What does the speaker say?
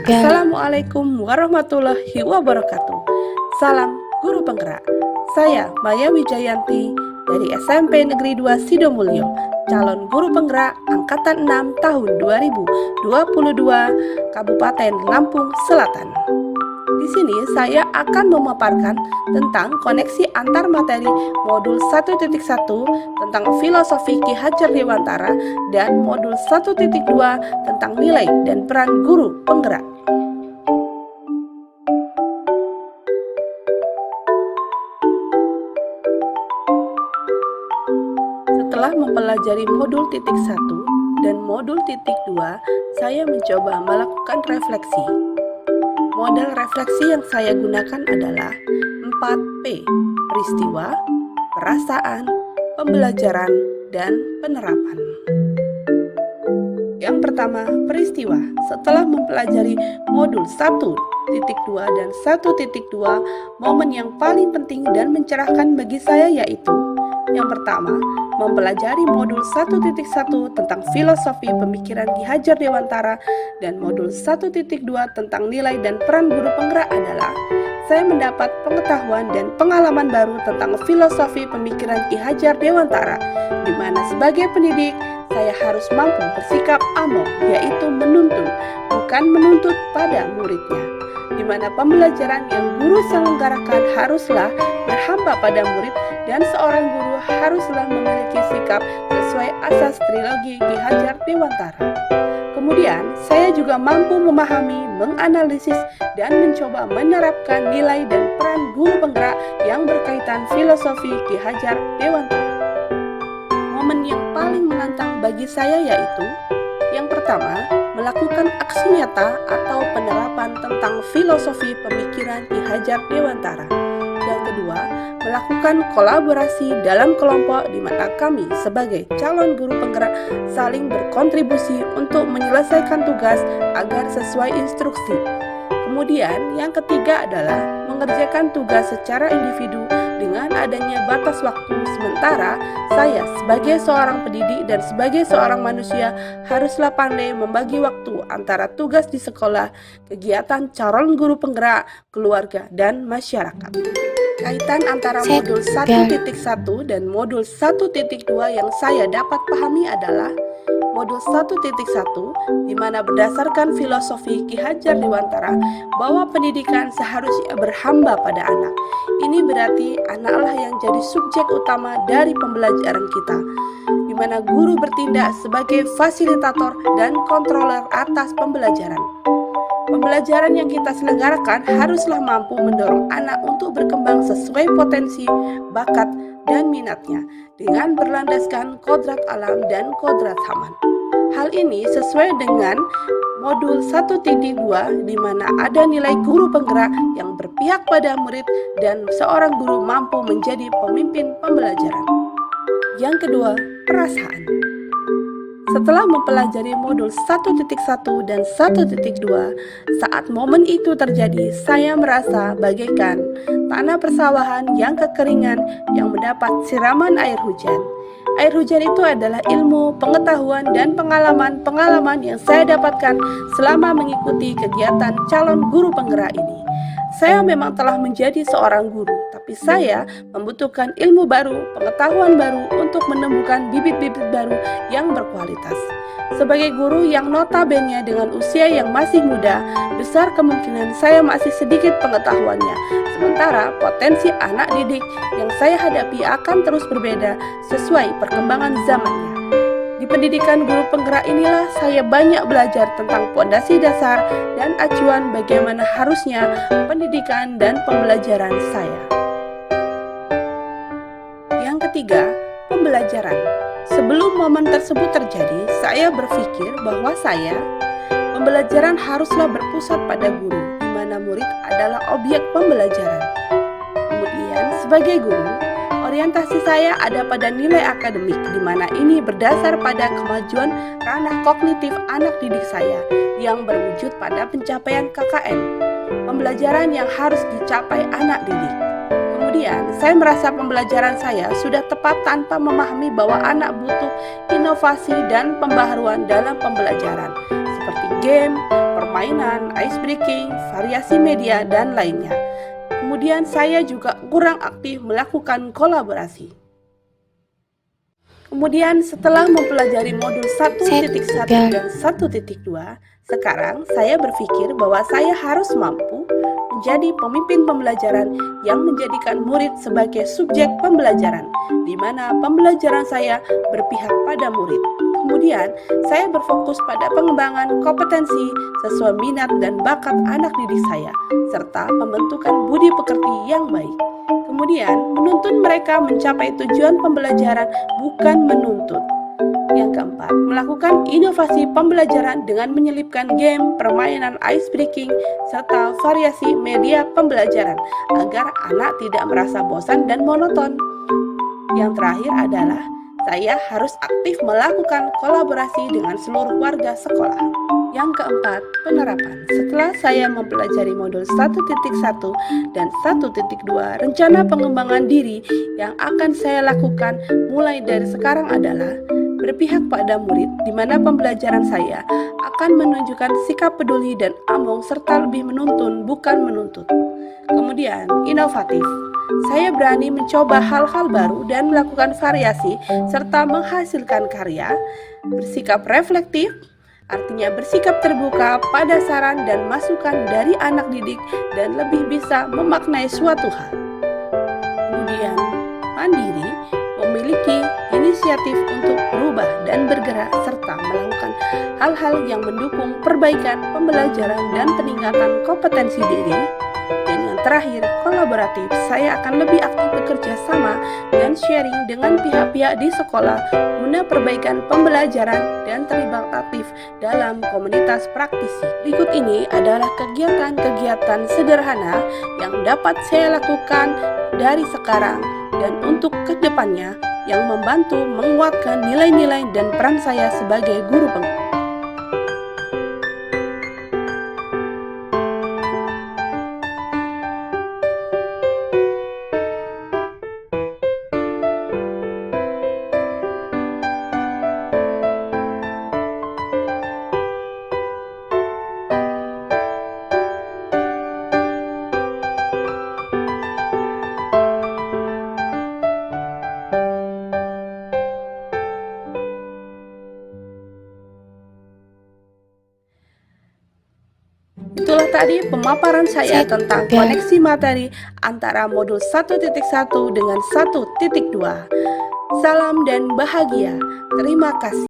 Assalamualaikum warahmatullahi wabarakatuh. Salam Guru Penggerak. Saya Maya Wijayanti dari SMP Negeri 2 Sidomulyo, calon guru penggerak angkatan 6 tahun 2022, Kabupaten Lampung Selatan. Di sini saya akan memaparkan tentang koneksi antar materi modul 1.1 tentang filosofi Ki Hajar Dewantara dan modul 1.2 tentang nilai dan peran guru penggerak. Setelah mempelajari modul titik 1 dan modul titik 2, saya mencoba melakukan refleksi. Model refleksi yang saya gunakan adalah 4P, peristiwa, perasaan, pembelajaran, dan penerapan. Yang pertama, peristiwa. Setelah mempelajari modul 1.2 dan 1.2, momen yang paling penting dan mencerahkan bagi saya yaitu yang pertama, mempelajari modul 1.1 tentang filosofi pemikiran Ki Hajar Dewantara dan modul 1.2 tentang nilai dan peran guru penggerak adalah saya mendapat pengetahuan dan pengalaman baru tentang filosofi pemikiran Ki Hajar Dewantara, di mana sebagai pendidik saya harus mampu bersikap among, yaitu menuntun, bukan menuntut pada muridnya, di mana pembelajaran yang guru selenggarakan haruslah berhamba pada murid dan seorang guru haruslah memiliki sikap sesuai asas trilogi Ki Hajar Dewantara. Kemudian, saya juga mampu memahami, menganalisis, dan mencoba menerapkan nilai dan peran guru penggerak yang berkaitan filosofi Ki Hajar Dewantara. Momen yang paling menantang bagi saya yaitu yang pertama, melakukan aksi nyata atau penerapan tentang filosofi pemikiran Ki Hajar Dewantara. Yang kedua, melakukan kolaborasi dalam kelompok di mana kami sebagai calon guru penggerak saling berkontribusi untuk menyelesaikan tugas agar sesuai instruksi. Kemudian yang ketiga adalah mengerjakan tugas secara individu dengan adanya batas waktu, sementara saya sebagai seorang pendidik dan sebagai seorang manusia haruslah pandai membagi waktu antara tugas di sekolah, kegiatan calon guru penggerak, keluarga, dan masyarakat. Kaitan antara modul 1.1 dan modul 1.2 yang saya dapat pahami adalah modul 1.1 di mana berdasarkan filosofi Ki Hajar Dewantara bahwa pendidikan seharusnya berhamba pada anak. Ini berarti anaklah yang jadi subjek utama dari pembelajaran kita, di mana guru bertindak sebagai fasilitator dan kontroler atas pembelajaran. Pembelajaran yang kita selenggarakan haruslah mampu mendorong anak untuk berkembang sesuai potensi, bakat, dan minatnya dengan berlandaskan kodrat alam dan kodrat haman. Hal ini sesuai dengan modul 1.2 di mana ada nilai guru penggerak yang berpihak pada murid dan seorang guru mampu menjadi pemimpin pembelajaran. Yang kedua, perasaan. Setelah mempelajari modul 1.1 dan 1.2, saat momen itu terjadi, saya merasa bagaikan tanah persawahan yang kekeringan yang mendapat siraman air hujan. Air hujan itu adalah ilmu, pengetahuan, dan pengalaman-pengalaman yang saya dapatkan selama mengikuti kegiatan calon guru penggerak ini. Saya memang telah menjadi seorang guru, tapi saya membutuhkan ilmu baru, pengetahuan baru untuk menemukan bibit-bibit baru yang berkualitas. Sebagai guru yang notabene dengan usia yang masih muda, besar kemungkinan saya masih sedikit pengetahuannya. Sementara potensi anak didik yang saya hadapi akan terus berbeda sesuai perkembangan zamannya. Di pendidikan guru penggerak inilah saya banyak belajar tentang pondasi dasar dan acuan bagaimana harusnya pendidikan dan pembelajaran saya. Yang ketiga, pembelajaran. Sebelum momen tersebut terjadi, saya berpikir bahwa pembelajaran haruslah berpusat pada guru, di mana murid adalah objek pembelajaran. Kemudian, sebagai guru, orientasi saya ada pada nilai akademik, di mana ini berdasar pada kemajuan ranah kognitif anak didik saya yang berwujud pada pencapaian KKM, pembelajaran yang harus dicapai anak didik. Kemudian, saya merasa pembelajaran saya sudah tepat tanpa memahami bahwa anak butuh inovasi dan pembaharuan dalam pembelajaran, seperti game, permainan, permainan, ice breaking, variasi media, dan lainnya. Kemudian saya juga kurang aktif melakukan kolaborasi. Kemudian setelah mempelajari modul 1.1 dan 1.2, sekarang saya berpikir bahwa saya harus mampu menjadi pemimpin pembelajaran yang menjadikan murid sebagai subjek pembelajaran, di mana pembelajaran saya berpihak pada murid. Kemudian, saya berfokus pada pengembangan kompetensi sesuai minat dan bakat anak didik saya, serta pembentukan budi pekerti yang baik. Kemudian, menuntun mereka mencapai tujuan pembelajaran, bukan menuntut. Yang keempat, melakukan inovasi pembelajaran dengan menyelipkan game, permainan ice breaking, serta variasi media pembelajaran agar anak tidak merasa bosan dan monoton. Yang terakhir adalah saya harus aktif melakukan kolaborasi dengan seluruh warga sekolah. Yang keempat, penerapan. Setelah saya mempelajari modul 1.1 dan 1.2, rencana pengembangan diri yang akan saya lakukan mulai dari sekarang adalah berpihak pada murid, di mana pembelajaran saya akan menunjukkan sikap peduli dan among serta lebih menuntun, bukan menuntut. Kemudian, inovatif. Saya berani mencoba hal-hal baru dan melakukan variasi serta menghasilkan karya. Bersikap reflektif, artinya bersikap terbuka pada saran dan masukan dari anak didik dan lebih bisa memaknai suatu hal. Kemudian, mandiri, memiliki inisiatif untuk berubah dan bergerak serta melakukan hal-hal yang mendukung perbaikan pembelajaran dan peningkatan kompetensi diri. Dan yang terakhir, kolaboratif. Saya akan lebih aktif bekerja sama dan sharing dengan pihak-pihak di sekolah guna perbaikan pembelajaran dan terlibat aktif dalam komunitas praktisi. Berikut ini adalah kegiatan-kegiatan sederhana yang dapat saya lakukan dari sekarang dan untuk kedepannya yang membantu menguatkan nilai-nilai dan peran saya sebagai guru pengajar. Itulah tadi pemaparan saya tentang koneksi materi antara modul 1.1 dengan 1.2. Salam dan bahagia. Terima kasih.